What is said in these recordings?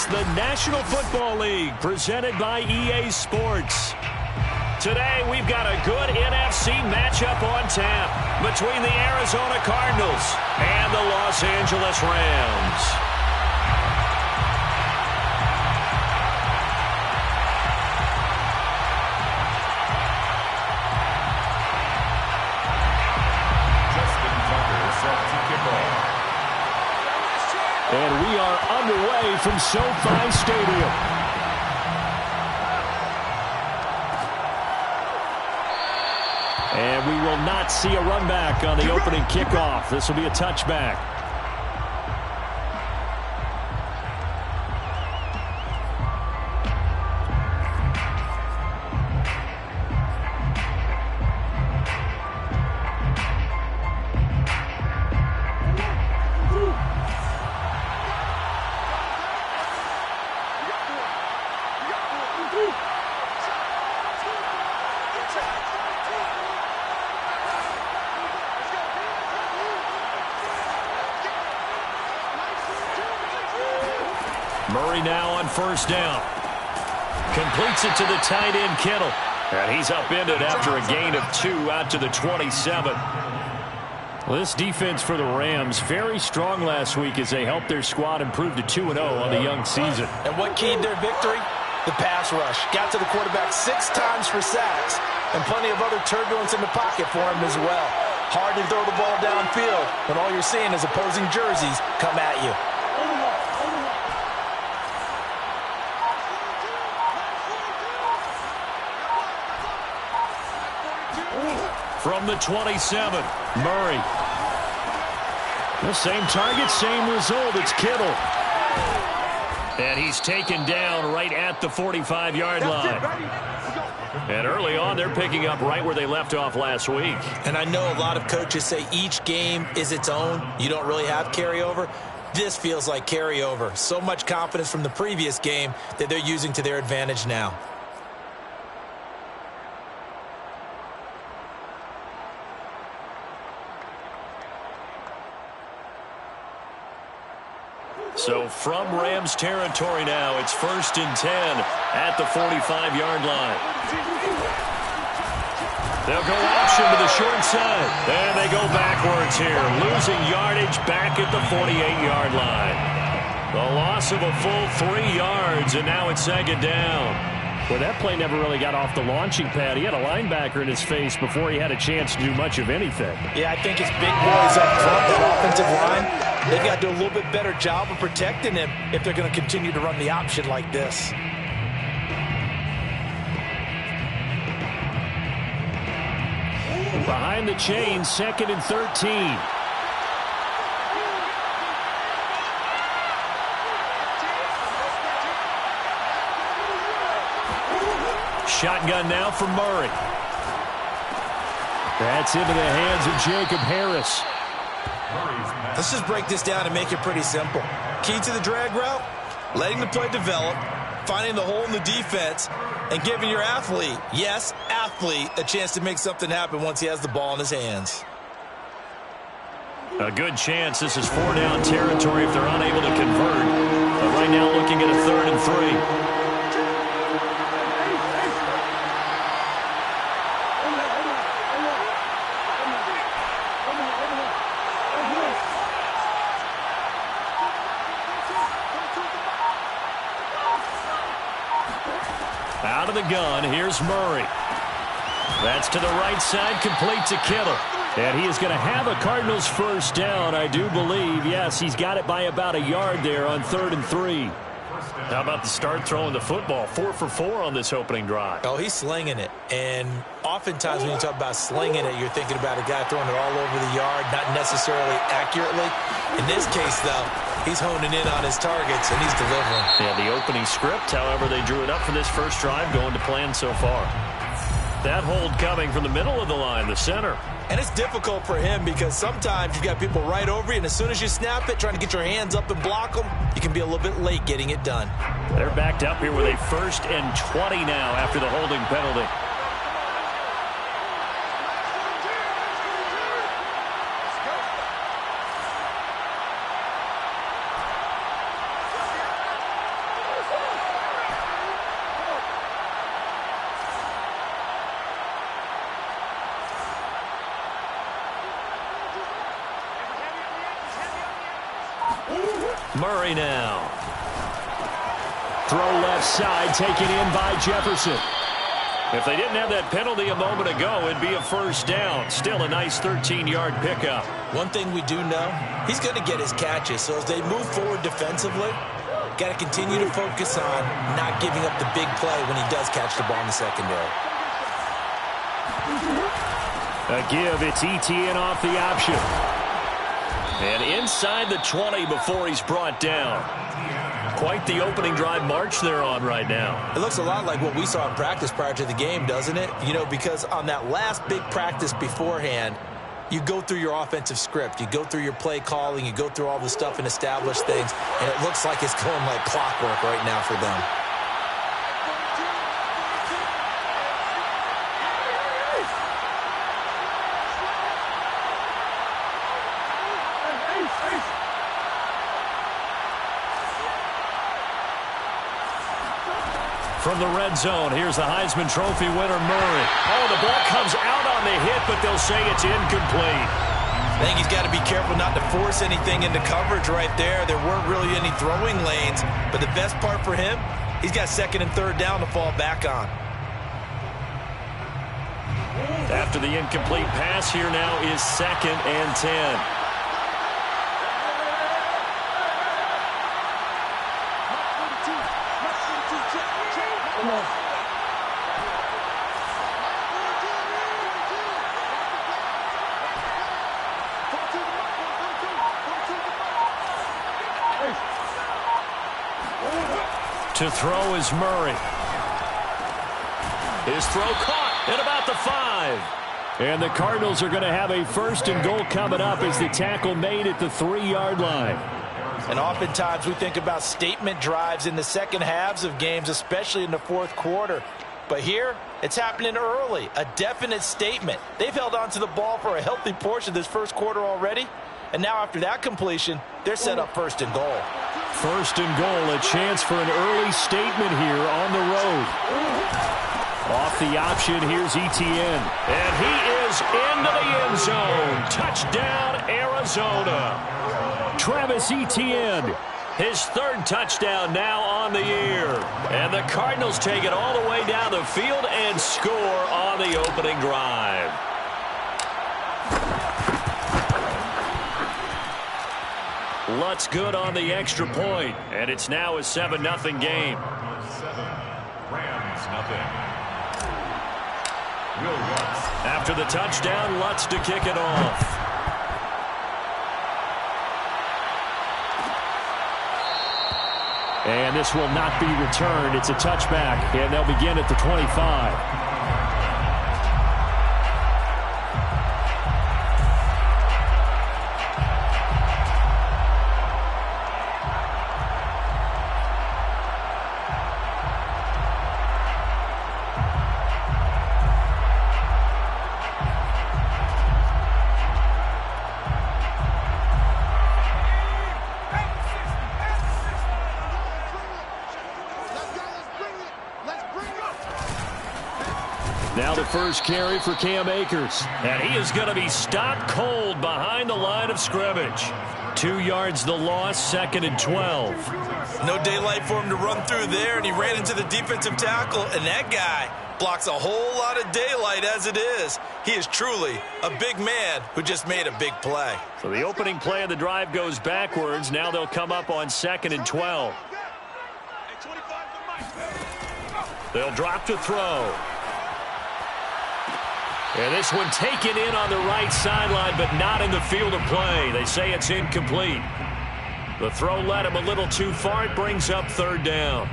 It's the National Football League presented by EA Sports. Today, we've got a good NFC matchup on tap between the Arizona Cardinals and the Los Angeles Rams. And we are underway from SoFi Stadium. And we will not see a run back on the opening kickoff. This will be a touchback. Murray now on first down. Completes it to the tight end, Kittle. And he's upended after a gain of 2 out to the 27. Well, this defense for the Rams, very strong last week as they helped their squad improve to 2-0 on the young season. And what keyed their victory? The pass rush. Got to the quarterback 6 times for sacks, and plenty of other turbulence in the pocket for him as well. Hard to throw the ball downfield when all you're seeing is opposing jerseys come at you. From the 27, Murray. The same target, same result. It's Kittle. And he's taken down right at the 45-yard line. And early on, they're picking up right where they left off last week. And I know a lot of coaches say each game is its own. You don't really have carryover. This feels like carryover. So much confidence from the previous game that they're using to their advantage now. So from Rams territory now, it's 1st and 10 at the 45-yard line. They'll go option to the short side. And they go backwards here, losing yardage back at the 48-yard line. The loss of a full 3 yards, and now it's 2nd down. Well, that play never really got off the launching pad. He had a linebacker in his face before he had a chance to do much of anything. Yeah, I think his big boys up front, that offensive line, they've got to do a little bit better job of protecting him if they're going to continue to run the option like this. Behind the chain, 2nd and 13. Shotgun now from Murray. That's into the hands of Jacob Harris. Let's just break this down and make it pretty simple. Key to the drag route, letting the play develop, finding the hole in the defense, and giving your athlete, yes, athlete, a chance to make something happen once he has the ball in his hands. A good chance this is 4-down territory if they're unable to convert. But right now looking at a 3rd and 3. Out of the gun, here's Murray. That's to the right side, complete to Kittle. And he is going to have a Cardinals first down, I do believe. Yes, he's got it by about a yard there on 3rd and 3. How about the start throwing the football? 4 for 4 on this opening drive. Oh, he's slinging it. And oftentimes when you talk about slinging it, you're thinking about a guy throwing it all over the yard, not necessarily accurately. In this case, though, he's honing in on his targets, and he's delivering. Yeah, the opening script, however, they drew it up for this first drive, going to plan so far. That hold coming from the middle of the line, the center. And it's difficult for him because sometimes you've got people right over you, and as soon as you snap it, trying to get your hands up and block them, you can be a little bit late getting it done. They're backed up here with a 1st and 20 now after the holding penalty. Murray now. Throw left side, taken in by Jefferson. If they didn't have that penalty a moment ago, it'd be a first down. Still a nice 13-yard pickup. One thing we do know, he's going to get his catches. So as they move forward defensively, got to continue to focus on not giving up the big play when he does catch the ball in the secondary. A give, it's ETN off the option. And inside the 20 before he's brought down. Quite the opening drive march they're on right now. It looks a lot like what we saw in practice prior to the game, doesn't it? You know, because on that last big practice beforehand, you go through your offensive script. You go through your play calling. You go through all the stuff and establish things. And it looks like it's going like clockwork right now for them. From the red zone, here's the Heisman Trophy winner, Murray. Oh, the ball comes out on the hit, but they'll say it's incomplete. I think he's got to be careful not to force anything into coverage right there. There weren't really any throwing lanes, but the best part for him, he's got second and third down to fall back on. After the incomplete pass, here now is 2nd and 10. To throw is Murray. His throw caught at about the 5. And the Cardinals are going to have a 1st and goal coming up as the tackle made at the 3-yard line. And oftentimes we think about statement drives in the second halves of games, especially in the fourth quarter. But here, it's happening early, a definite statement. They've held on to the ball for a healthy portion of this first quarter already. And now after that completion, they're set up 1st and goal. 1st and goal, a chance for an early statement here on the road. Off the option, here's ETN. And he is into the end zone. Touchdown, Arizona. Travis Etienne, his 3rd touchdown now on the year. And the Cardinals take it all the way down the field and score on the opening drive. Lutz good on the extra point, and it's now a 7-0 game. 7, Rams nothing. After the touchdown, Lutz to kick it off. And this will not be returned. It's a touchback, and they'll begin at the 25. Now the first carry for Cam Akers. And he is going to be stopped cold behind the line of scrimmage. 2 yards the loss, 2nd and 12. No daylight for him to run through there, and he ran into the defensive tackle, and that guy blocks a whole lot of daylight as it is. He is truly a big man who just made a big play. So the opening play of the drive goes backwards. Now they'll come up on 2nd and 12. They'll drop to throw. And this one taken in on the right sideline, but not in the field of play. They say it's incomplete. The throw led him a little too far. It brings up 3rd down.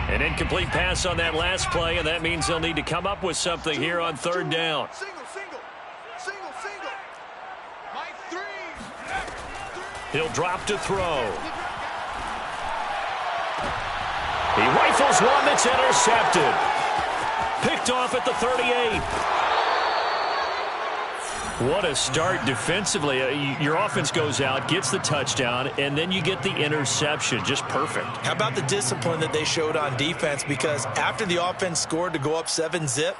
An incomplete pass on that last play, and that means they'll need to come up with something here on 3rd down. He'll drop to throw. He rifles one that's intercepted. Picked off at the 38. What a start defensively. Your offense goes out, gets the touchdown, and then you get the interception. Just perfect. How about the discipline that they showed on defense? Because after the offense scored to go up 7-zip,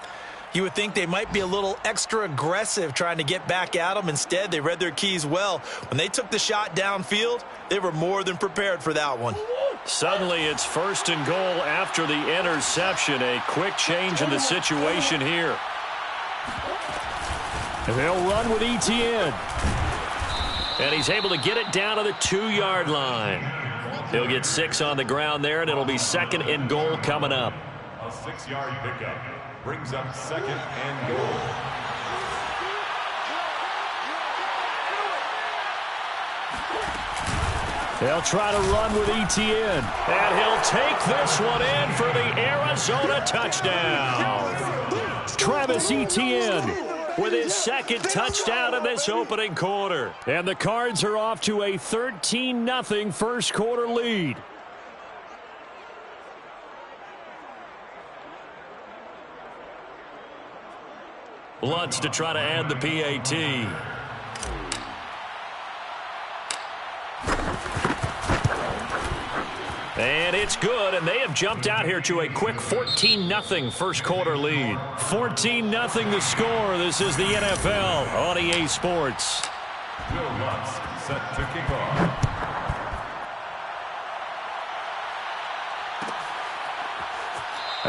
you would think they might be a little extra aggressive trying to get back at them. Instead, they read their keys well. When they took the shot downfield, they were more than prepared for that one. Suddenly, it's 1st and goal after the interception. A quick change in the situation here. They'll run with Etienne. And he's able to get it down to the 2-yard line. He'll get 6 on the ground there, and it'll be 2nd and goal coming up. A 6-yard pickup brings up 2nd and goal. They'll try to run with Etienne. And he'll take this one in for the Arizona touchdown. Travis Etienne with his 2nd touchdown in this opening quarter. And the Cards are off to a 13-0 first quarter lead. Lutz to try to add the PAT. And it's good, and they have jumped out here to a quick 14-0 first quarter lead. 14-0 the score. This is the NFL on EA Sports. Bill Lutz set to kick off.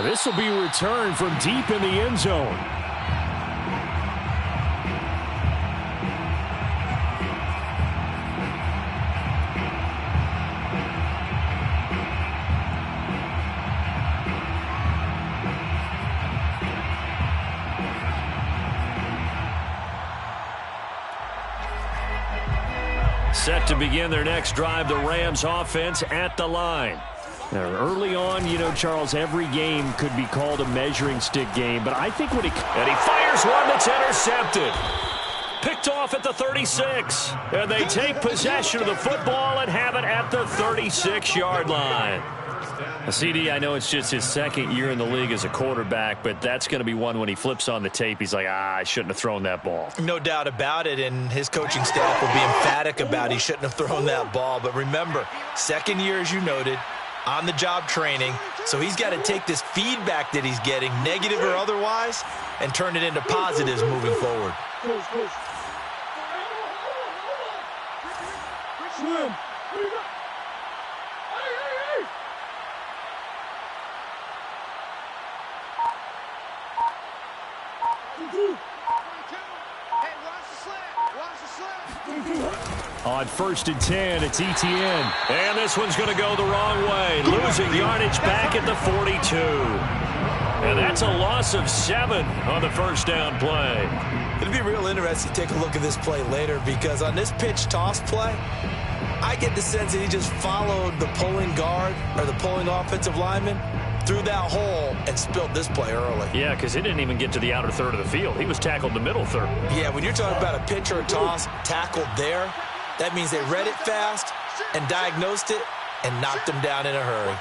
This will be returned from deep in the end zone. Set to begin their next drive, the Rams offense at the line. Now, early on, you know, Charles, every game could be called a measuring stick game, but I think when he fires one that's intercepted. Picked off at the 36. And they take possession of the football and have it at the 36-yard line. CD, I know it's just his 2nd year in the league as a quarterback, but that's going to be one when he flips on the tape, he's like, I shouldn't have thrown that ball. No doubt about it, and his coaching staff will be emphatic about he shouldn't have thrown that ball. But remember, 2nd year, as you noted, on-the-job training, so he's got to take this feedback that he's getting, negative or otherwise, and turn it into positives moving forward. On 1st and 10, it's Etienne. And this one's going to go the wrong way. Losing yardage back at the 42. And that's a loss of 7 on the first down play. It'll be real interesting to take a look at this play later, because on this pitch toss play, I get the sense that he just followed the pulling guard or the pulling offensive lineman through that hole and spilled this play early. Yeah, because he didn't even get to the outer third of the field. He was tackled the middle third. Yeah, when you're talking about a pitch or a toss tackled there, that means they read it fast and diagnosed it and knocked him down in a hurry.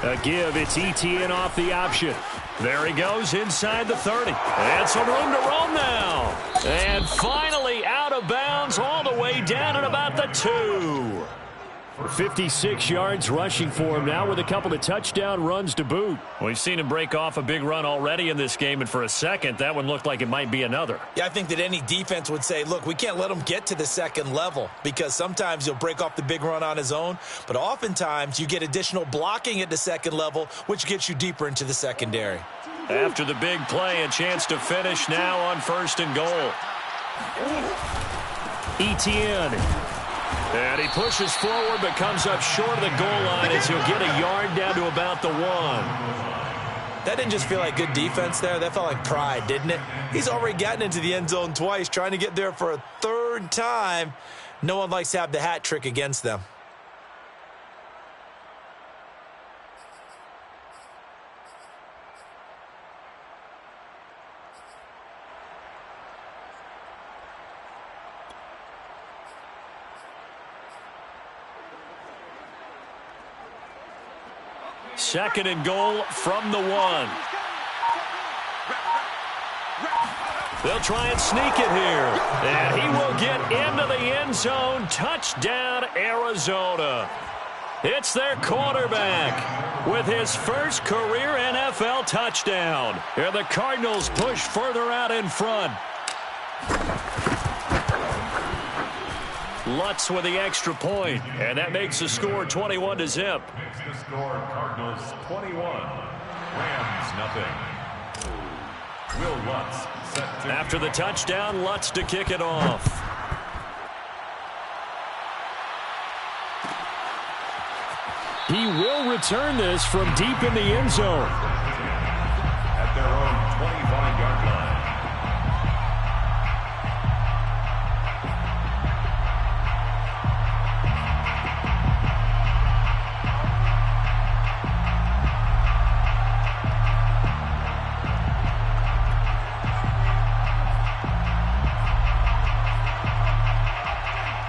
A give, it's Etienne off the option. There he goes inside the 30. And some room to roam now. And finally out of bounds all the way down at about the 2. 56 yards rushing for him now with a couple of touchdown runs to boot. We've seen him break off a big run already in this game, and for a second, that one looked like it might be another. Yeah, I think that any defense would say, look, we can't let him get to the second level, because sometimes he'll break off the big run on his own, but oftentimes you get additional blocking at the second level, which gets you deeper into the secondary. After the big play, a chance to finish now on 1st and goal. Etienne. And he pushes forward but comes up short of the goal line as he'll get a yard down to about the 1. That didn't just feel like good defense there. That felt like pride, didn't it? He's already gotten into the end zone twice, trying to get there for a 3rd time. No one likes to have the hat trick against them. Second and goal from the 1. They'll try and sneak it here. And he will get into the end zone. Touchdown, Arizona. It's their quarterback with his first career NFL touchdown. And the Cardinals push further out in front. Lutz with the extra point, and that makes the score 21-0. Makes the score Cardinals 21, Rams nothing. Will Lutz set to... After the touchdown, Lutz to kick it off. He will return this from deep in the end zone. At their own 25-yard line.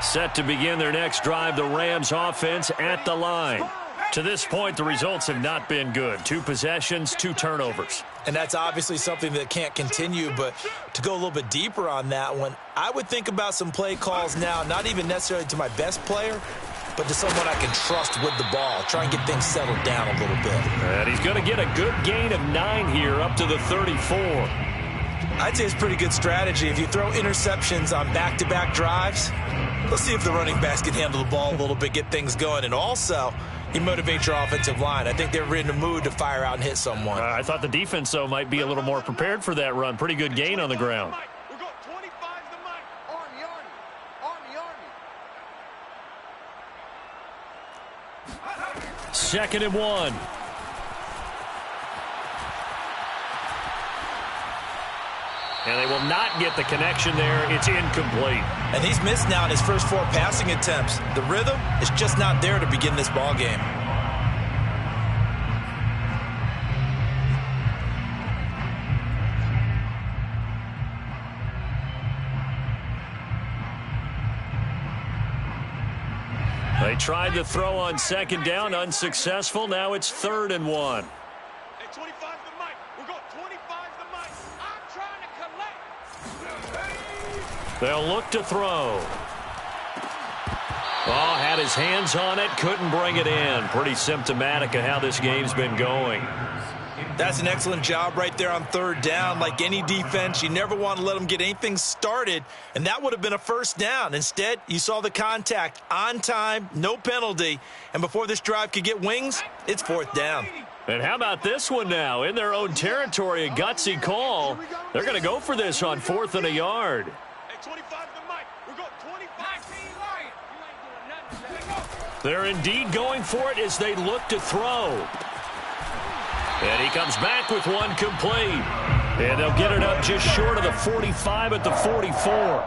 Set to begin their next drive, the Rams offense at the line. To this point, the results have not been good. 2 possessions, 2 turnovers. And that's obviously something that can't continue, but to go a little bit deeper on that one, I would think about some play calls now, not even necessarily to my best player, but to someone I can trust with the ball. Try and get things settled down a little bit. And he's going to get a good gain of 9 here up to the 34. I'd say it's a pretty good strategy. If you throw interceptions on back-to-back drives, let's see if the running backs can handle the ball a little bit, get things going. And also, you motivate your offensive line. I think they're in the mood to fire out and hit someone. I thought the defense, though, might be a little more prepared for that run. Pretty good gain on the ground. Second and 1. And they will not get the connection there. It's incomplete. And he's missed now in his first 4 passing attempts. The rhythm is just not there to begin this ball game. They tried to throw on second down, unsuccessful. Now it's 3rd and 1. They'll look to throw. Oh, had his hands on it, couldn't bring it in. Pretty symptomatic of how this game's been going. That's an excellent job right there on 3rd down. Like any defense, you never want to let them get anything started, and that would have been a 1st down. Instead, you saw the contact on time, no penalty, and before this drive could get wings, it's 4th down. And how about this one now? In their own territory, a gutsy call. They're going to go for this on 4th and a yard. They're indeed going for it as they look to throw. And he comes back with one complete. And they'll get it up just short of the 45 at the 44.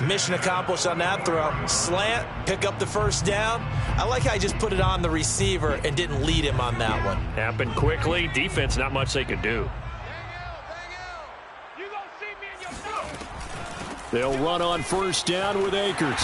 Mission accomplished on that throw. Slant, pick up the 1st down. I like how he just put it on the receiver and didn't lead him on that one. Happened quickly. Defense, not much they could do. They'll run on 1st down with Akers.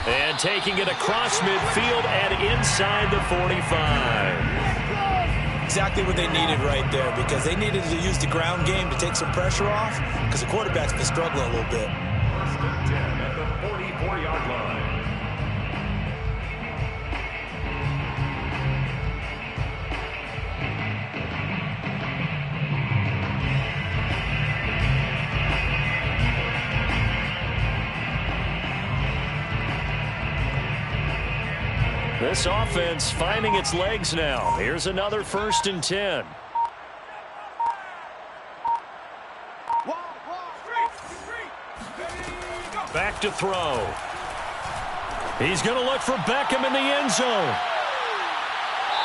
And taking it across midfield and inside the 45. Exactly what they needed right there, because they needed to use the ground game to take some pressure off, because the quarterback's been struggling a little bit. 1st and 10 at the 44-yard line. This offense finding its legs now. Here's another 1st and 10. Back to throw. He's going to look for Beckham in the end zone.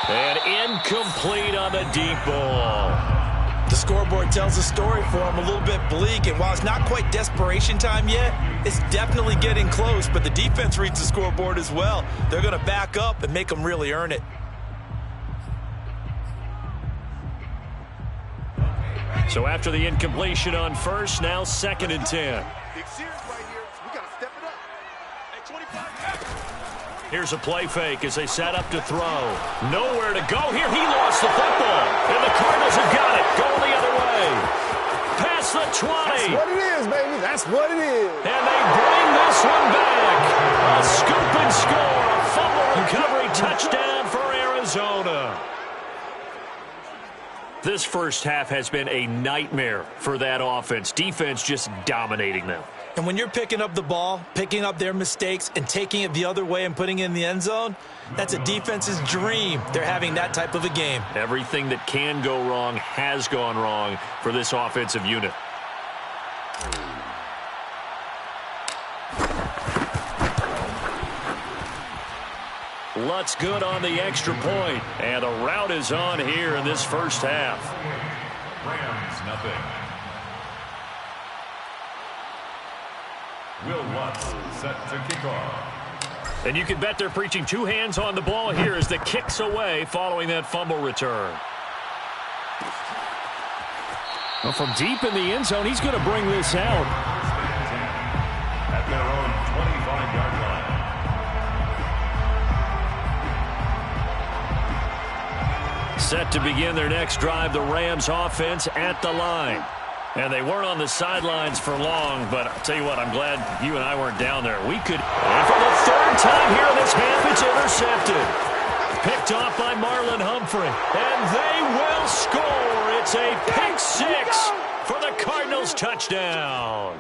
And incomplete on the deep ball. The scoreboard tells a story for him, a little bit bleak, and while it's not quite desperation time yet, it's definitely getting close, but the defense reads the scoreboard as well. They're going to back up and make them really earn it. So after the incompletion on 1st, now 2nd and 10. Big series right here. We got to step it up. Hey, 25. Here's a play fake as they set up to throw. Nowhere to go here. He lost the football. And the Cardinals have got it. Going the other way. Past the 20. That's what it is, baby. That's what it is. And they bring this one back. A scoop and score. A fumble recovery touchdown for Arizona. This first half has been a nightmare for that offense. Defense just dominating them. And when you're picking up the ball, picking up their mistakes, and taking it the other way and putting it in the end zone, that's a defense's dream. They're having that type of a game. Everything that can go wrong has gone wrong for this offensive unit. Lutz good on the extra point. And the route is on here in this first half. Rams, nothing. Will Lutz set to kick off. And you can bet they're preaching two hands on the ball here as the kick's away following that fumble return. Well, from deep in the end zone, he's going to bring this out. At their own 25-yard line. Set to begin their next drive, the Rams offense at the line. And they weren't on the sidelines for long, but I'll tell you what, I'm glad you and I weren't down there. We could, and for the third time here in this half, it's intercepted. Picked off by Marlon Humphrey. And they will score. It's a pick six for the Cardinals touchdown.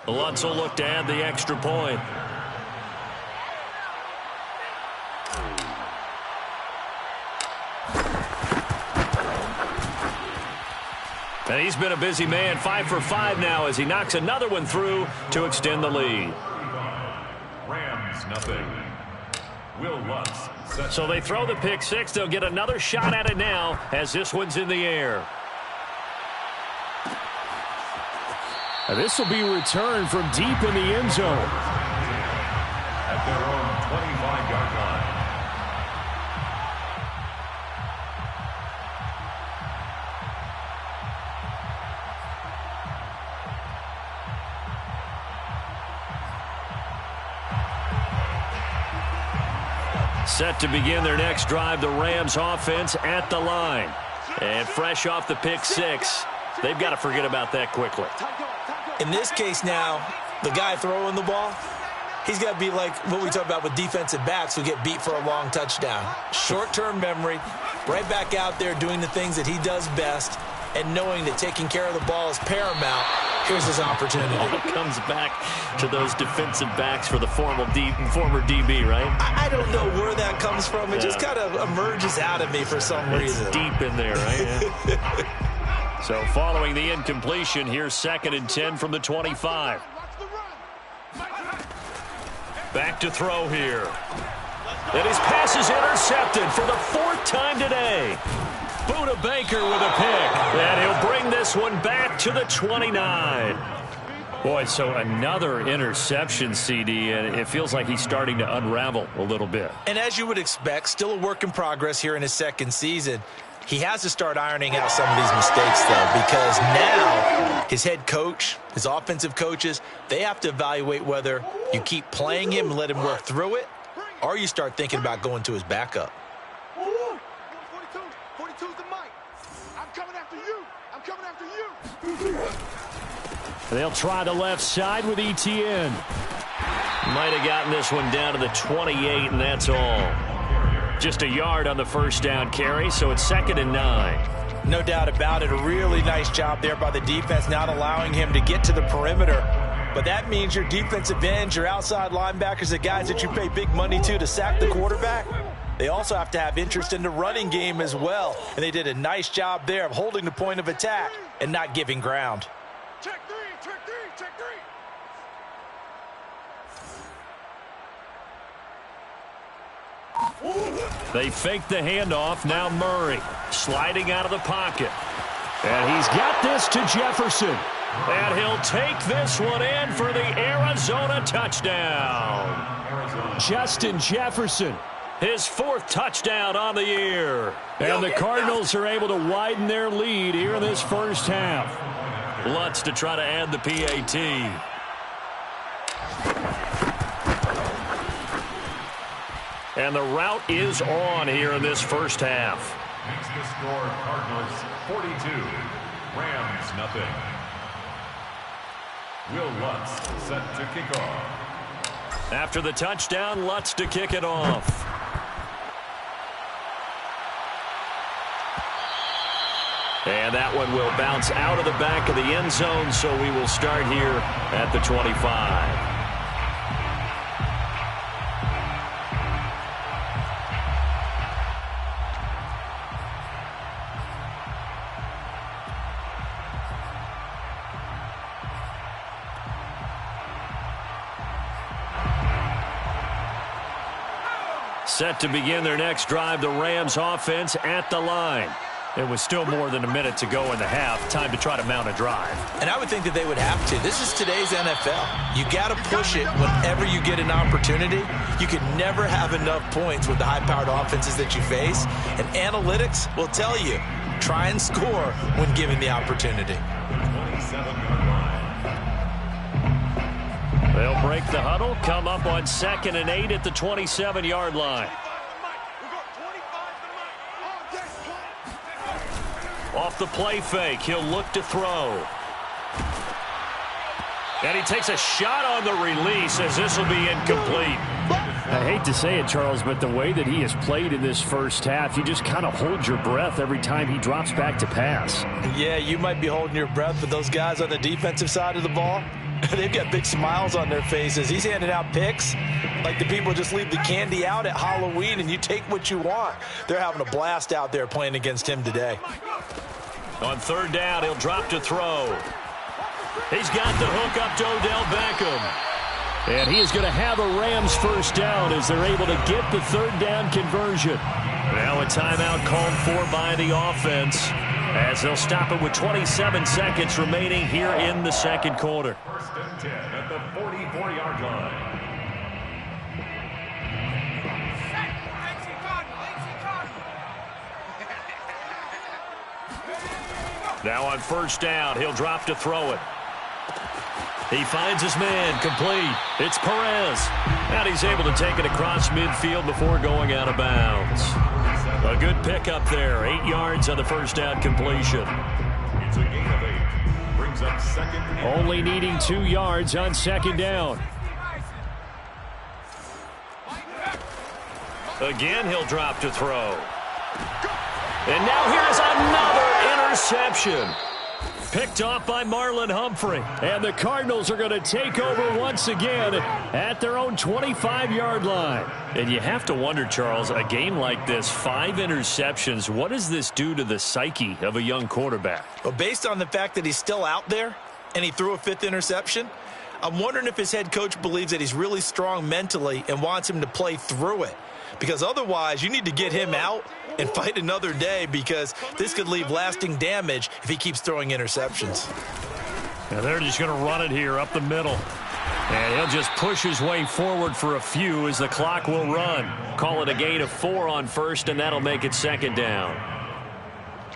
Lutz will look to add the extra point. And he's been a busy man, 5 for 5 now as he knocks another one through to extend the lead. Rams, nothing. Will Lutz. So they throw the pick six. They'll get another shot at it now as this one's in the air. And this will be returned from deep in the end zone. At their own 25-yard line. Set to begin their next drive, the Rams offense at the line. And fresh off the pick six, they've got to forget about that quickly. In this case now, the guy throwing the ball, he's got to be like what we talk about with defensive backs who get beat for a long touchdown. Short-term memory, right back out there doing the things that he does best, and knowing that taking care of the ball is paramount. Here's his opportunity. It comes back to those defensive backs for the former DB, right? I don't know where that comes from. It just kind of emerges out of me for some reason. It's deep in there, right? Yeah. So following the incompletion, here's 2nd and 10 from the 25. Back to throw here. And his pass is intercepted for the 4th time today. Buda Baker with a pick. And he'll bring this one back to the 29. Boy, so another interception, CD, and it feels like he's starting to unravel a little bit. And as you would expect, still a work in progress here in his 2nd season. He has to start ironing out some of these mistakes, though, because now his head coach, his offensive coaches, they have to evaluate whether you keep playing him and let him work through it, or you start thinking about going to his backup. 42's the mic. I'm coming after you. I'm coming after you. They'll try the left side with ETN. Might have gotten this one down to the 28, and that's all. Just a yard on the first down carry, so it's 2nd and 9. No doubt about it. A really nice job there by the defense, not allowing him to get to the perimeter. But that means your defensive ends, your outside linebackers, the guys that you pay big money to sack the quarterback, they also have to have interest in the running game as well. And they did a nice job there of holding the point of attack and not giving ground. Check three, check three, check three. They fake the handoff. Now Murray sliding out of the pocket. And he's got this to Jefferson. And he'll take this one in for the Arizona touchdown. Justin Jefferson. His 4th touchdown on the year. And the Cardinals are able to widen their lead here in this first half. Lutz to try to add the PAT. And the route is on here in this first half. Makes the score Cardinals 42, Rams nothing. Will Lutz set to kick off. After the touchdown, Lutz to kick it off. And that one will bounce out of the back of the end zone, so we will start here at the 25. Set to begin their next drive, the Rams offense at the line. It was still more than a minute to go in the half. Time to try to mount a drive. And I would think that they would have to. This is today's NFL. You got to push it whenever you get an opportunity. You can never have enough points with the high-powered offenses that you face. And analytics will tell you, try and score when given the opportunity. 27-yard line. They'll break the huddle, come up on 2nd and 8 at the 27-yard line. Off the play fake, he'll look to throw. And he takes a shot on the release as this will be incomplete. I hate to say it, Charles, but the way that he has played in this first half, you just kind of hold your breath every time he drops back to pass. Yeah, you might be holding your breath, but those guys on the defensive side of the ball, they've got big smiles on their faces. He's handing out picks like the people just leave the candy out at Halloween and you take what you want. They're having a blast out there playing against him today. On 3rd down, he'll drop to throw. He's got the hook up to Odell Beckham. And he is going to have a Rams first down as they're able to get the 3rd down conversion. Now a timeout called for by the offense as they'll stop it with 27 seconds remaining here in the second quarter. 1st and 10 at the 44-yard line. Now on 1st down, he'll drop to throw it. He finds his man, complete. It's Perez. And he's able to take it across midfield before going out of bounds. A good pickup there. 8 yards on the 1st down completion. It's a gain of 8. Brings up 2nd and Only needing 2 yards on 2nd down. Again, he'll drop to throw. And now here's another interception. Picked off by Marlon Humphrey. And the Cardinals are going to take over once again at their own 25-yard line. And you have to wonder, Charles, a game like this, 5 interceptions, what does this do to the psyche of a young quarterback? Well, based on the fact that he's still out there and he threw a 5th interception, I'm wondering if his head coach believes that he's really strong mentally and wants him to play through it. Because otherwise, you need to get him out and fight another day because this could leave lasting damage if he keeps throwing interceptions. Now they're just going to run it here up the middle. And he'll just push his way forward for a few as the clock will run. Call it a gain of 4 on 1st, and that'll make it 2nd down.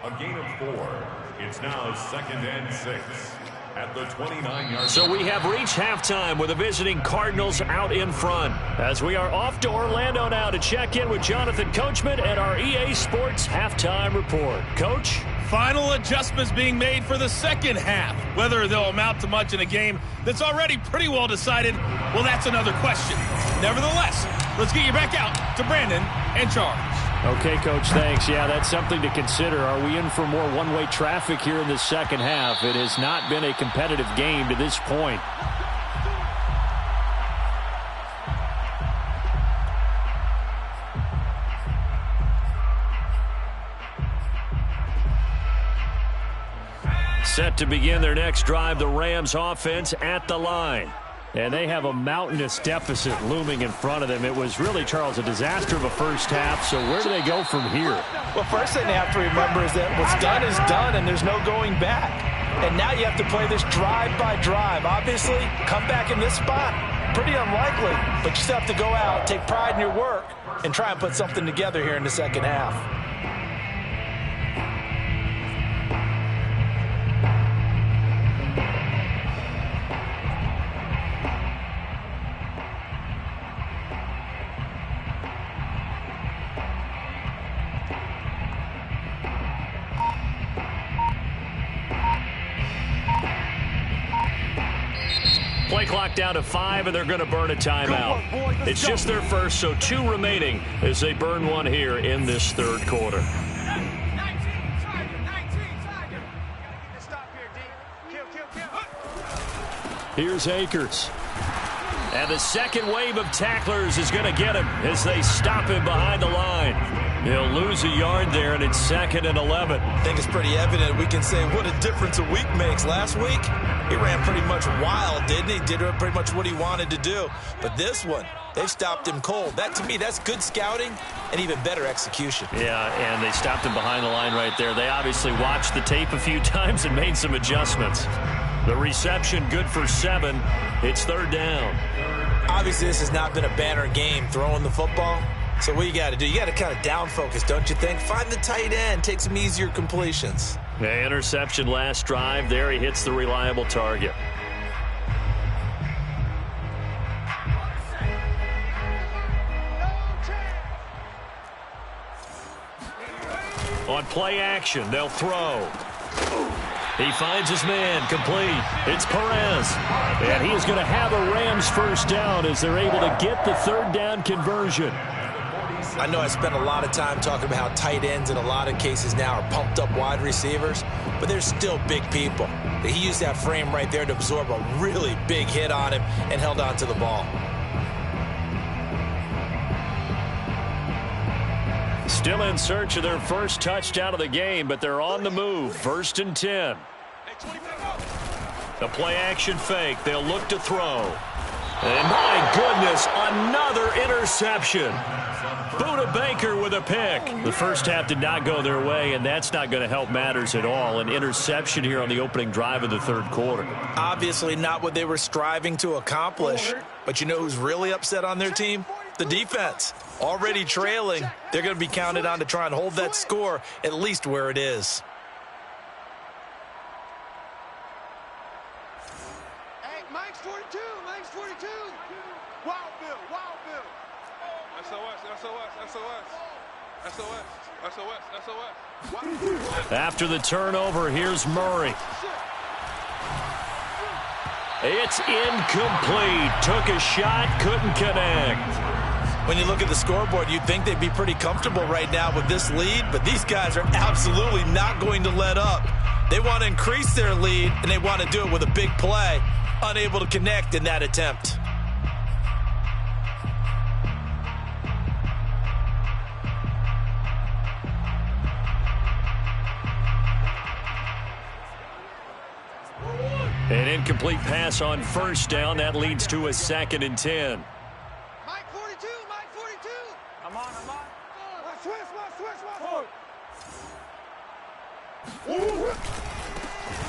a gain of 4. It's now 2nd and 6. At the 29-yard. So we have reached halftime with the visiting Cardinals out in front. As we are off to Orlando now to check in with Jonathan Coachman at our EA Sports Halftime Report. Coach? Final adjustments being made for the second half. Whether they'll amount to much in a game that's already pretty well decided, well, that's another question. Nevertheless, let's get you back out to Brandon and Charles. Okay, Coach, thanks. Yeah, that's something to consider. Are we in for more one-way traffic here in the second half? It has not been a competitive game to this point. Set to begin their next drive, the Rams offense at the line. And they have a mountainous deficit looming in front of them. It was really, Charles, a disaster of a first half. So where do they go from here? Well, first thing they have to remember is that what's done is done, and there's no going back. And now you have to play this drive by drive. Obviously, come back in this spot, pretty unlikely. But you still have to go out, take pride in your work, and try and put something together here in the second half. Play clock down to 5, and they're going to burn a timeout. It's just their first, so 2 remaining as they burn one here in this third quarter. Here's Akers. And the second wave of tacklers is going to get him as they stop him behind the line. He'll lose a yard there, and it's 2nd and 11. I think it's pretty evident. We can say what a difference a week makes. Last week, he ran pretty much wild, didn't he? Did pretty much what he wanted to do. But this one, they've stopped him cold. That, to me, that's good scouting and even better execution. Yeah, and they stopped him behind the line right there. They obviously watched the tape a few times and made some adjustments. The reception good for 7. It's 3rd down. Obviously, this has not been a banner game throwing the football. So what you got to do, you got to kind of down focus, don't you think? Find the tight end, take some easier completions. Yeah, interception last drive. There he hits the reliable target. On play action, they'll throw. He finds his man, complete. It's Perez. And he is going to have a Rams first down as they're able to get the 3rd down conversion. I know I spent a lot of time talking about how tight ends in a lot of cases now are pumped up wide receivers, but they're still big people. He used that frame right there to absorb a really big hit on him and held on to the ball. Still in search of their first touchdown of the game, but they're on the move. 1st and 10. The play action fake. They'll look to throw. And my goodness, another interception. Buda Baker with a pick. The first half did not go their way, and that's not going to help matters at all. An interception here on the opening drive of the 3rd quarter. Obviously not what they were striving to accomplish. But you know who's really upset on their team? The defense. Already trailing. They're going to be counted on to try and hold that score at least where it is. Hey, Mike's 42. Mike's 42. Wild Bill. Wild Bill. SOS. SOS. SOS. SOS. SOS. SOS. After the turnover, here's Murray. It's incomplete. Took a shot, couldn't connect. When you look at the scoreboard, you'd think they'd be pretty comfortable right now with this lead, but these guys are absolutely not going to let up. They want to increase their lead, and they want to do it with a big play. Unable to connect in that attempt. An incomplete pass on 1st down. That leads to a 2nd and 10. Mike 42. Mike 42. I'm on. Switch.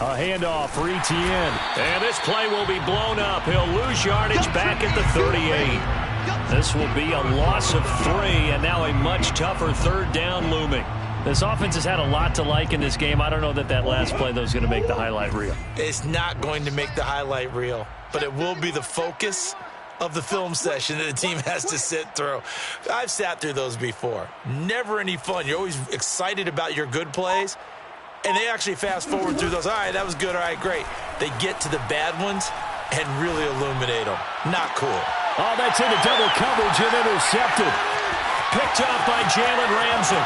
A handoff for Etienne. And this play will be blown up. He'll lose yardage back at the 38. This will be a loss of 3, and now a much tougher 3rd down looming. This offense has had a lot to like in this game. I don't know that last play, though, is going to make the highlight reel. It's not going to make the highlight reel, but it will be the focus of the film session that the team has to sit through. I've sat through those before. Never any fun. You're always excited about your good plays, and they actually fast forward through those. All right, that was good. All right, great. They get to the bad ones and really illuminate them. Not cool. Oh, that's into double coverage and intercepted. Picked off by Jalen Ramsey.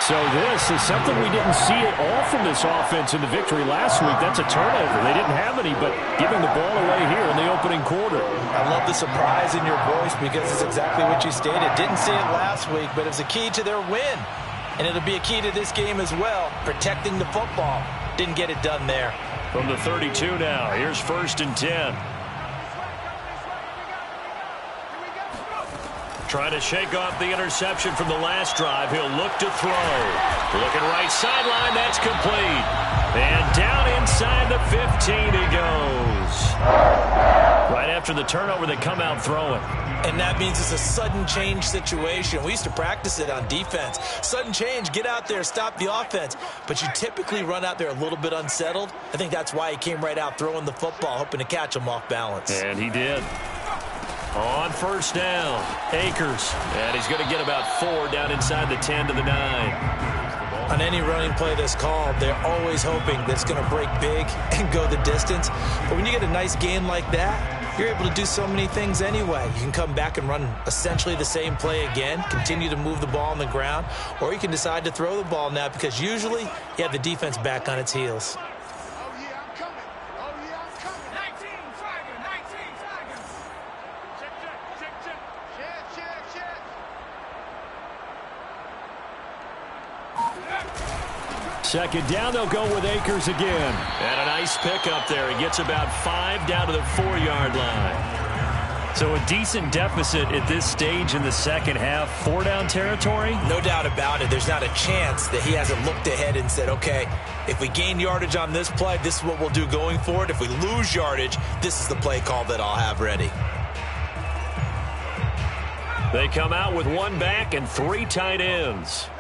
So this is something we didn't see at all from this offense in the victory last week. That's a turnover. They didn't have any, but giving the ball away here in the opening quarter. I love the surprise in your voice because it's exactly what you stated. Didn't see it last week, but it's a key to their win. And it'll be a key to this game as well, protecting the football. Didn't get it done there. From the 32 now, here's 1st and 10. Trying to shake off the interception from the last drive. He'll look to throw. Looking right sideline. That's complete. And down inside the 15 he goes. Right after the turnover, they come out throwing. And that means it's a sudden change situation. We used to practice it on defense. Sudden change, get out there, stop the offense. But you typically run out there a little bit unsettled. I think that's why he came right out throwing the football, hoping to catch him off balance. And he did. On 1st down, Akers. And he's going to get about 4 down inside the 10 to the 9. On any running play that's called, they're always hoping that it's going to break big and go the distance. But when you get a nice game like that, you're able to do so many things anyway. You can come back and run essentially the same play again, continue to move the ball on the ground, or you can decide to throw the ball now because usually you have the defense back on its heels. Oh, yeah, I'm coming. Oh, yeah, I'm coming. 19 Tigers. Check. Check. Second down, they'll go with Akers again. And a nice pickup there. He gets about 5 down to the 4-yard line. So a decent deficit at this stage in the second half. 4-down territory? No doubt about it. There's not a chance that he hasn't looked ahead and said, okay, if we gain yardage on this play, this is what we'll do going forward. If we lose yardage, this is the play call that I'll have ready. They come out with 1 back and 3 tight ends.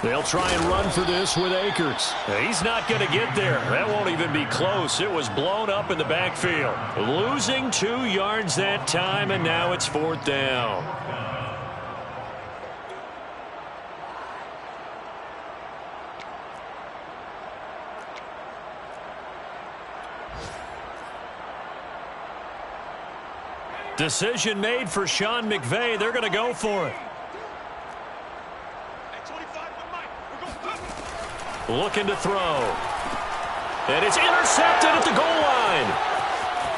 They'll try and run for this with Akers. He's not going to get there. That won't even be close. It was blown up in the backfield. Losing 2 yards that time, and now it's 4th down. Decision made for Sean McVay. They're going to go for it. Looking to throw. And it's intercepted at the goal line.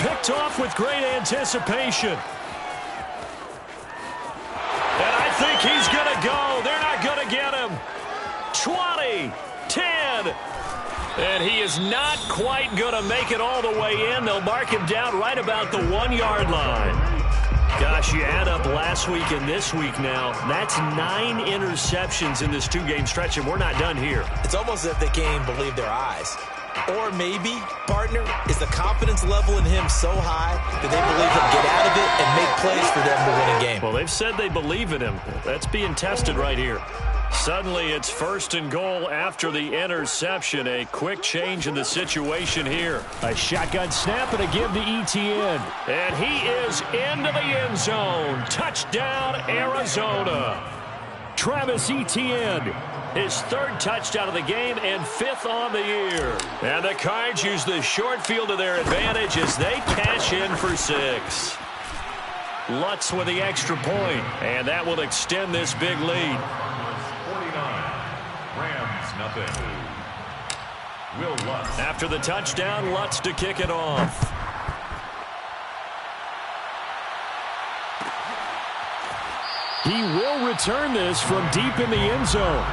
Picked off with great anticipation. And I think he's going to go. They're not going to get him. 20, 10. And he is not quite going to make it all the way in. They'll mark him down right about the 1-yard line. Gosh, you add up last week and this week now. That's 9 interceptions in this 2-game stretch, and we're not done here. It's almost as if they can't even believe their eyes. Or maybe, partner, is the confidence level in him so high that they believe he'll get out of it and make plays for them to win a game. Well, they've said they believe in him. That's being tested right here. Suddenly, it's 1st and goal after the interception. A quick change in the situation here. A shotgun snap and a give to Etienne. And he is into the end zone. Touchdown, Arizona. Travis Etienne. His 3rd touchdown of the game and 5th on the year. And the Cards use the short field to their advantage as they cash in for 6. Lutz with the extra point, and that will extend this big lead. 49, Rams nothing. Will Lutz. After the touchdown, Lutz to kick it off. He will return this from deep in the end zone.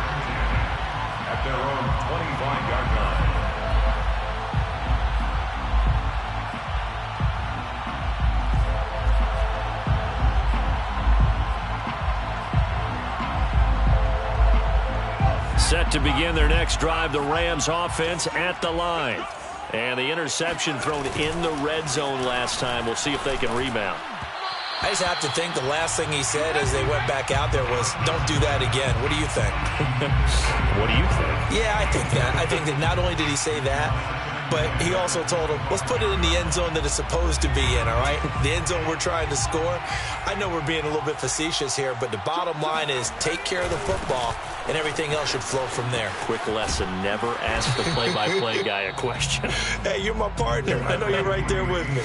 At their own 25-yard line. Set to begin their next drive, the Rams offense at the line. And the interception thrown in the red zone last time. We'll see if they can rebound. I just have to think the last thing he said as they went back out there was, don't do that again. What do you think? What do you think? Yeah, I think that. I think that not only did he say that, but he also told him, let's put it in the end zone that it's supposed to be in, all right? The end zone we're trying to score. I know we're being a little bit facetious here, but the bottom line is take care of the football, and everything else should flow from there. Quick lesson, never ask the play-by-play guy a question. Hey, you're my partner. I know you're right there with me.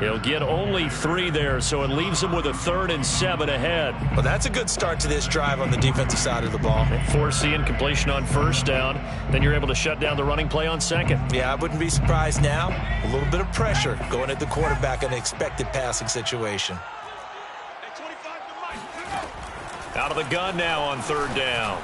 He'll get only 3 there, so it leaves him with a 3rd and 7 ahead. Well, that's a good start to this drive on the defensive side of the ball. Force the incompletion on 1st down. Then you're able to shut down the running play on 2nd. Yeah, I wouldn't be surprised now. A little bit of pressure going at the quarterback in an expected passing situation. Out of the gun now on 3rd down.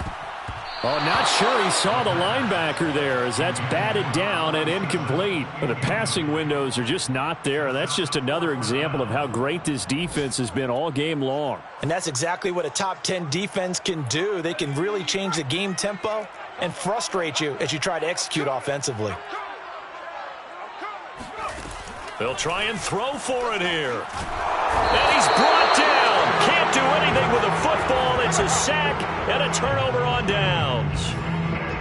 Oh, not sure he saw the linebacker there as that's batted down and incomplete. But the passing windows are just not there. That's just another example of how great this defense has been all game long. And that's exactly what a top 10 defense can do. They can really change the game tempo and frustrate you as you try to execute offensively. They'll try and throw for it here. And he's brought down. Can't do anything with a football. It's a sack and a turnover on downs.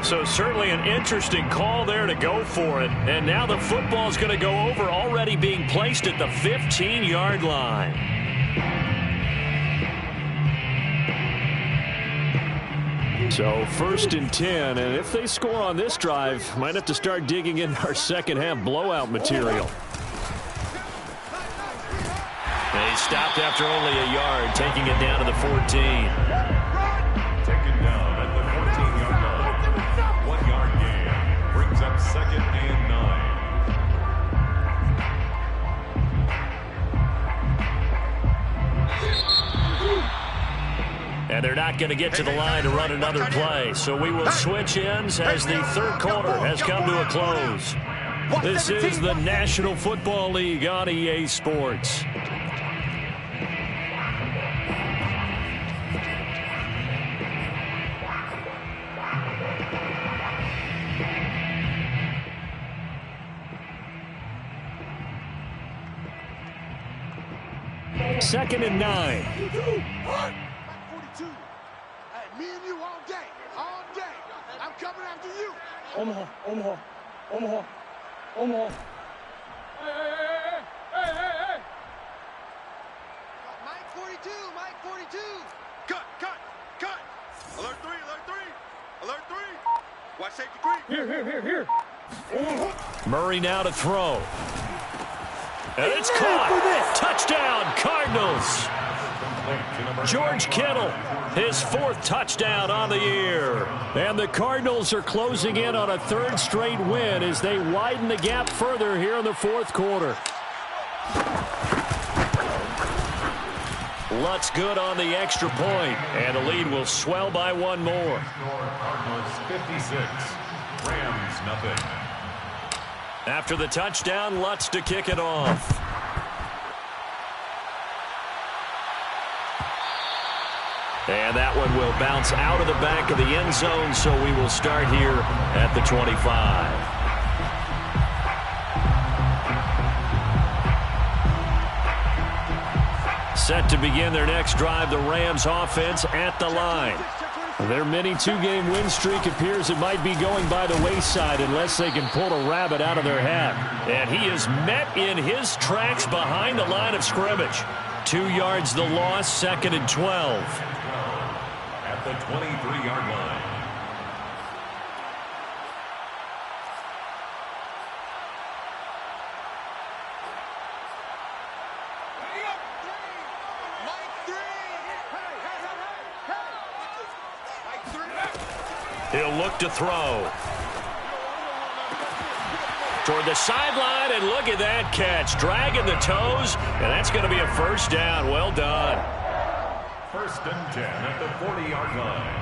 So certainly an interesting call there to go for it. And now the football's going to go over, already being placed at the 15-yard line. So 1st and 10, and if they score on this drive, might have to start digging in our second half blowout material. They stopped after only a yard, taking it down to the 14. Taken down at the 14-yard line. 1 yard gain brings up 2nd and 9. And they're not going to get to the line to run another play. So we will switch ends as the 3rd quarter has come to a close. This is the National Football League on EA Sports. Second and 9. 42. Hey, me and you all day. All day. I'm coming after you. Omaha. Hey. Mike 42. Cut. Alert 3. Watch safety creep. Here. Murray now to throw. And it's caught. Touchdown, Cardinals. George Kittle, his 4th touchdown on the year. And the Cardinals are closing in on a 3rd straight win as they widen the gap further here in the 4th quarter. Lutz good on the extra point, and the lead will swell by 1 more. Cardinals 56, Rams nothing. After the touchdown, Lutz to kick it off. And that one will bounce out of the back of the end zone, so we will start here at the 25. Set to begin their next drive, the Rams offense at the line. Their mini 2-game win streak appears it might be going by the wayside unless they can pull a rabbit out of their hat. And he is met in his tracks behind the line of scrimmage. 2 yards the loss, 2nd and 12. At the 23-yard line. He'll look to throw. Toward the sideline, and look at that catch. Dragging the toes, and that's going to be a 1st down. Well done. 1st and 10 at the 40-yard line.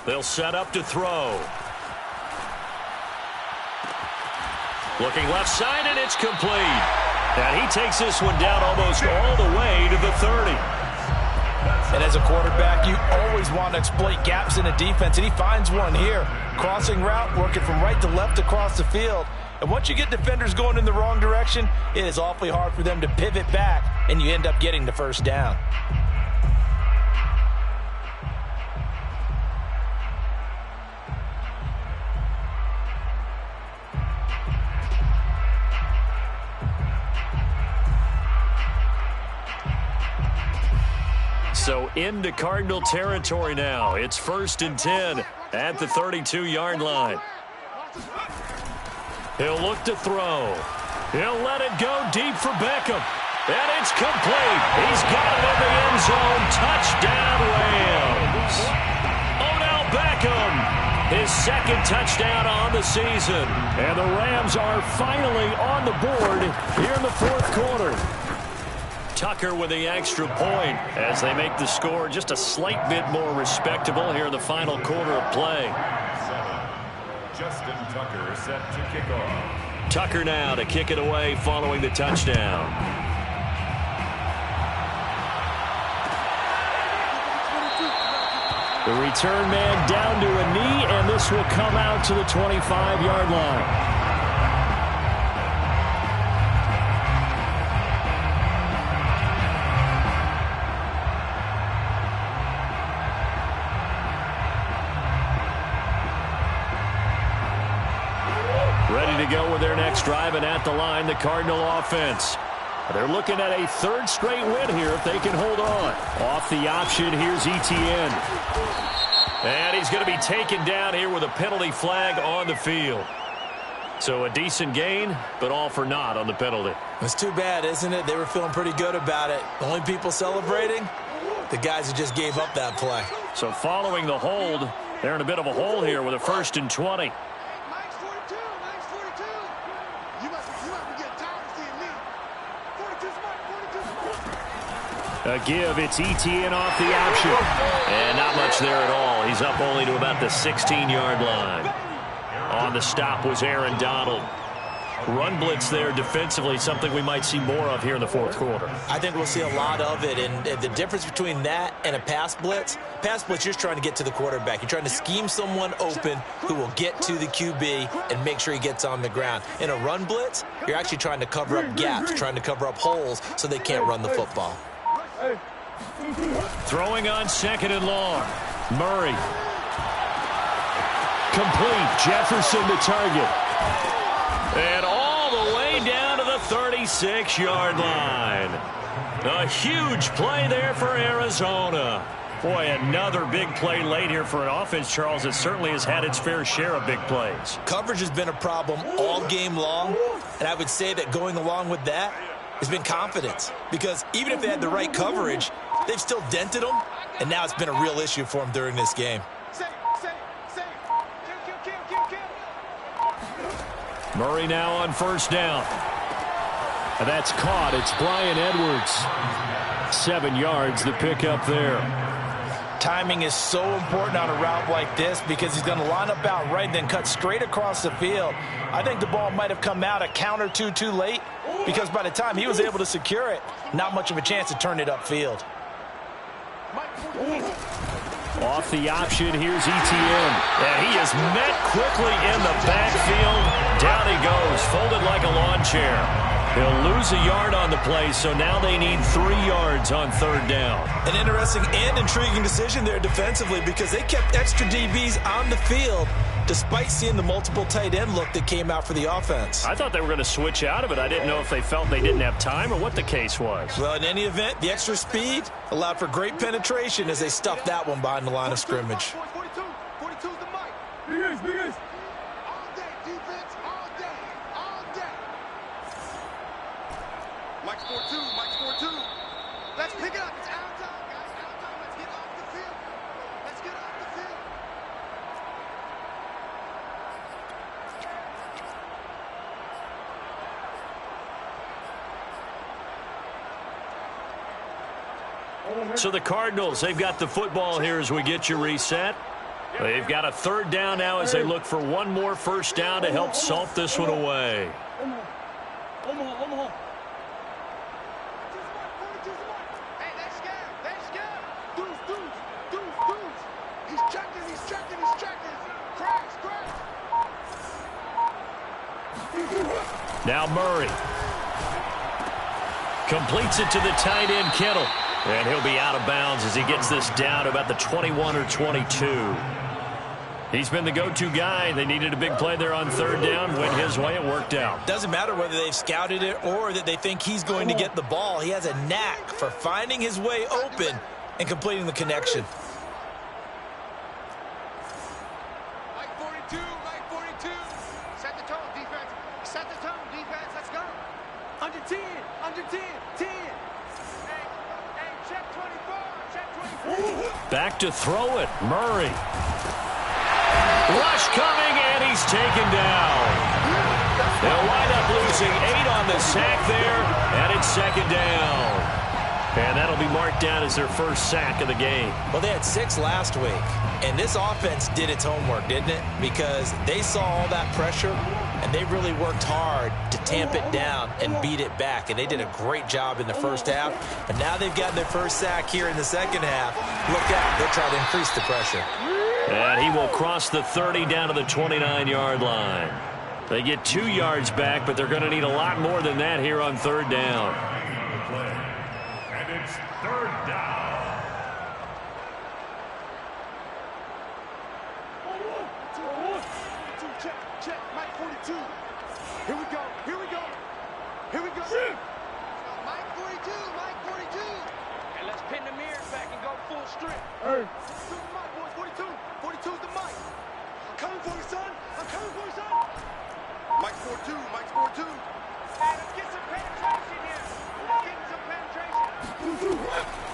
They'll set up to throw. Looking left side, and it's complete. And he takes this one down almost all the way to the 30. And as a quarterback, you always want to exploit gaps in a defense, and he finds one here. Crossing route, working from right to left across the field. And once you get defenders going in the wrong direction, it is awfully hard for them to pivot back, and you end up getting the 1st down. So into Cardinal territory now. It's 1st and 10 at the 32-yard line. He'll look to throw. He'll let it go deep for Beckham. And it's complete. He's got it in the end zone. Touchdown, Rams. Odell Beckham, his 2nd touchdown on the season. And the Rams are finally on the board here in the 4th quarter. Tucker with the extra point as they make the score just a slight bit more respectable here in the final quarter of play. 7. Justin Tucker set to kick off. Tucker now to kick it away following the touchdown. The return man down to a knee, and this will come out to the 25-yard line. go with their next drive, and at the line, the Cardinal offense. They're looking at a third straight win here if they can hold on. Off the option, here's Etienne. And he's going to be taken down here with a penalty flag on the field. So a decent gain, but all for naught on the penalty. It's too bad, isn't it? They were feeling pretty good about it. The only people celebrating, the guys who just gave up that play. So following the hold, they're in a bit of a hole here with a 1st and 20. Mike's 42. Mike's 42. You must be getting tired of seeing me. 42's Mike. 42's Mike. A give, it's Etienne off the option. And not much there at all. He's up only to about the 16-yard line. On the stop was Aaron Donald. Run blitz there defensively, something we might see more of here in the fourth quarter. I think we'll see a lot of it, and the difference between that and a pass blitz, you're just trying to get to the quarterback. You're trying to scheme someone open who will get to the QB and make sure he gets on the ground. In a run blitz, you're actually trying to cover up gaps, trying to cover up holes so they can't run the football. Throwing on 2nd and long. Murray. Complete. Jefferson the target. And all the way down to the 36-yard line. A huge play there for Arizona. Boy, another big play late here for an offense, Charles, that certainly has had its fair share of big plays. Coverage has been a problem all game long, and I would say that going along with that has been confidence. Because even if they had the right coverage, they've still dented them, and now it's been a real issue for them during this game. Murray now on 1st down. And that's caught. It's Bryan Edwards. 7 yards, the pickup there. Timing is so important on a route like this because he's going to line up out right and then cut straight across the field. I think the ball might have come out a count or two too late because by the time he was able to secure it, not much of a chance to turn it upfield. Off the option, here's Etienne. And he is met quickly in the backfield. Down he goes, folded like a lawn chair. He'll lose a yard on the play, so now they need 3 yards on 3rd down. An interesting and intriguing decision there defensively because they kept extra DBs on the field despite seeing the multiple tight end look that came out for the offense. I thought they were going to switch out of it. I didn't know if they felt they didn't have time or what the case was. Well, in any event, the extra speed allowed for great penetration as they stuffed that one behind the line of scrimmage. 42's the Mike. Big ace. All day, defense, all day, all day. Mike's 42, Mike's 42. Let's pick it up. It's out of time, guys. Out of time. Let's get off the field. Let's get off the field. So the Cardinals, they've got the football here as we get you reset. They've got a 3rd down now as they look for one more 1st down to help salt this one away. Omaha. Hey, they're scared. They're scared. Deuce. He's checking. Crash. Now Murray. Completes it to the tight end, Kittle. And he'll be out of bounds as he gets this down to about the 21 or 22. He's been the go-to guy. They needed a big play there on 3rd down. Went his way. It worked out. Doesn't matter whether they've scouted it or that they think he's going to get the ball. He has a knack for finding his way open and completing the connection. Mike 42. Set the tone, defense. Let's go. Under 10. 10. Hey, check 24. Back to throw it. Murray. Rush coming, and he's taken down. They'll wind up losing 8 on the sack there, and it's 2nd down. And that'll be marked down as their 1st sack of the game. Well, they had 6 last week, and this offense did its homework, didn't it? Because they saw all that pressure, and they really worked hard to tamp it down and beat it back, and they did a great job in the 1st half. But now they've gotten their 1st sack here in the 2nd half. Look out, they'll try to increase the pressure. And he will cross the 30 down to the 29-yard line. They get 2 yards back, but they're going to need a lot more than that here on 3rd down. And it's 3rd down. Check, Mike 42. strength. Hey. 42 the mic, boys. 42. 42's the mic. I'm coming for you, son. I'm coming for you, son. Mike's 42. Mike's 42. Hey, let's get some penetration here. Let's get some penetration.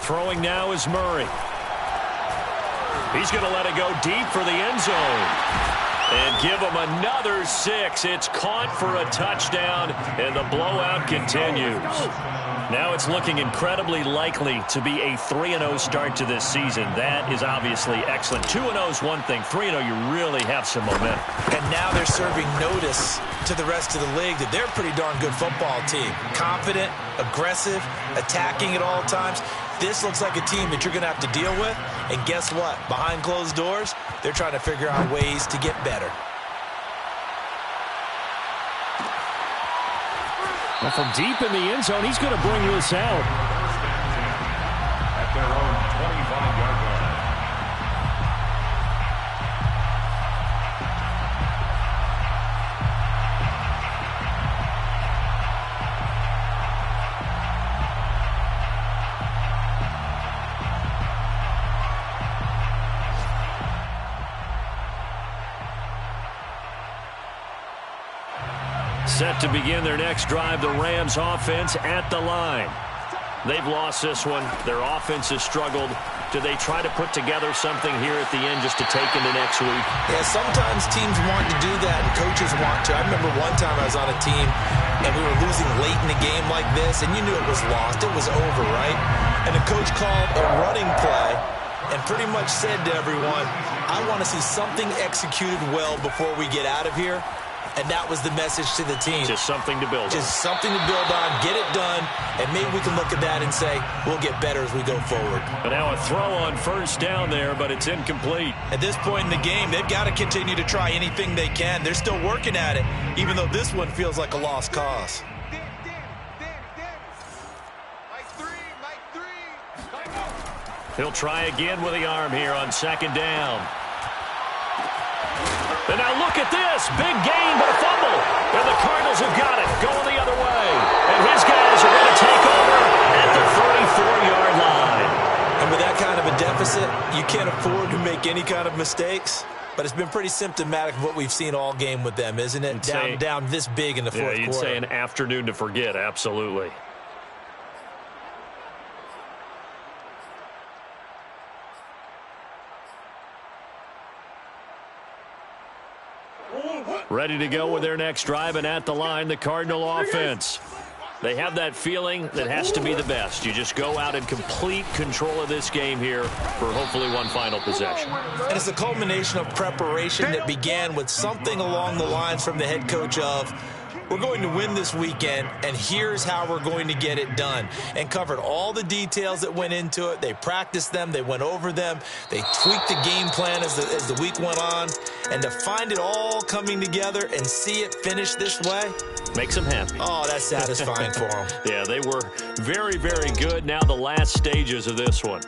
Throwing now is Murray. He's going to let it go deep for the end zone. And give him another 6. It's caught for a touchdown, and the blowout continues. Now it's looking incredibly likely to be a 3-0 start to this season. That is obviously excellent. 2-0 is one thing. 3-0, you really have some momentum. And now they're serving notice to the rest of the league that they're a pretty darn good football team. Confident, aggressive, attacking at all times. This looks like a team that you're going to have to deal with. And guess what? Behind closed doors, they're trying to figure out ways to get better. Well, from deep in the end zone, he's going to bring this out. At their own 25-yard line. Set to begin their next drive, the Rams offense at the line. They've lost this one. Their offense has struggled. Do they try to put together something here at the end just to take into next week? Yeah, sometimes teams want to do that and coaches want to. I remember one time I was on a team and we were losing late in the game like this, and you knew it was lost. It was over, right? And the coach called a running play and pretty much said to everyone, I want to see something executed well before we get out of here. And that was the message to the team. Just something to build on. Just something to build on, get it done, and maybe we can look at that and say, we'll get better as we go forward. But now a throw on first down there, but it's incomplete. At this point in the game, they've got to continue to try anything they can. They're still working at it, even though this one feels like a lost cause. Danny. Mike 3. Mike 3. He'll try again with the arm here on second down. And now look at this. Big gain, but a fumble. And the Cardinals have got it. Going the other way. And his guys are going to take over at the 34-yard line. And with that kind of a deficit, you can't afford to make any kind of mistakes. But it's been pretty symptomatic of what we've seen all game with them, isn't it? Down this big in the fourth quarter. You'd say an afternoon to forget, absolutely. Ready to go with their next drive, and at the line, the Cardinal offense. They have that feeling that has to be the best. You just go out and complete control of this game here for hopefully one final possession. And it's a culmination of preparation that began with something along the lines from the head coach of, we're going to win this weekend, and here's how we're going to get it done. And covered all the details that went into it. They practiced them. They went over them. They tweaked the game plan as the week went on. And to find it all coming together and see it finish this way, makes them happy. Oh, that's satisfying for them. Yeah, they were very, very good. Now the last stages of this one.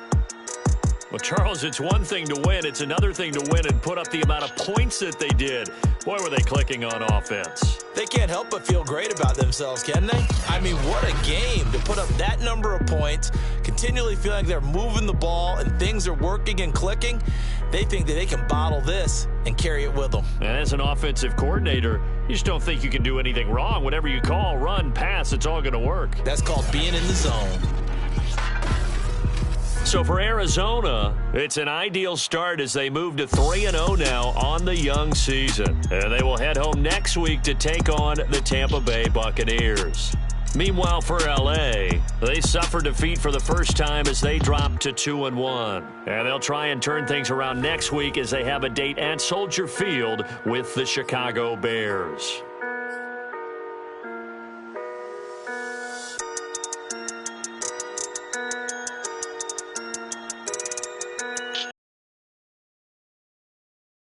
Well, Charles, it's one thing to win. It's another thing to win and put up the amount of points that they did. Boy, were they clicking on offense. They can't help but feel great about themselves, can they? I mean, what a game to put up that number of points, continually feel like they're moving the ball and things are working and clicking. They think that they can bottle this and carry it with them. And as an offensive coordinator, you just don't think you can do anything wrong. Whatever you call, run, pass, it's all going to work. That's called being in the zone. So for Arizona, it's an ideal start as they move to 3-0 now on the young season. And they will head home next week to take on the Tampa Bay Buccaneers. Meanwhile, for L.A., they suffered defeat for the first time as they dropped to 2-1. And they'll try and turn things around next week as they have a date at Soldier Field with the Chicago Bears.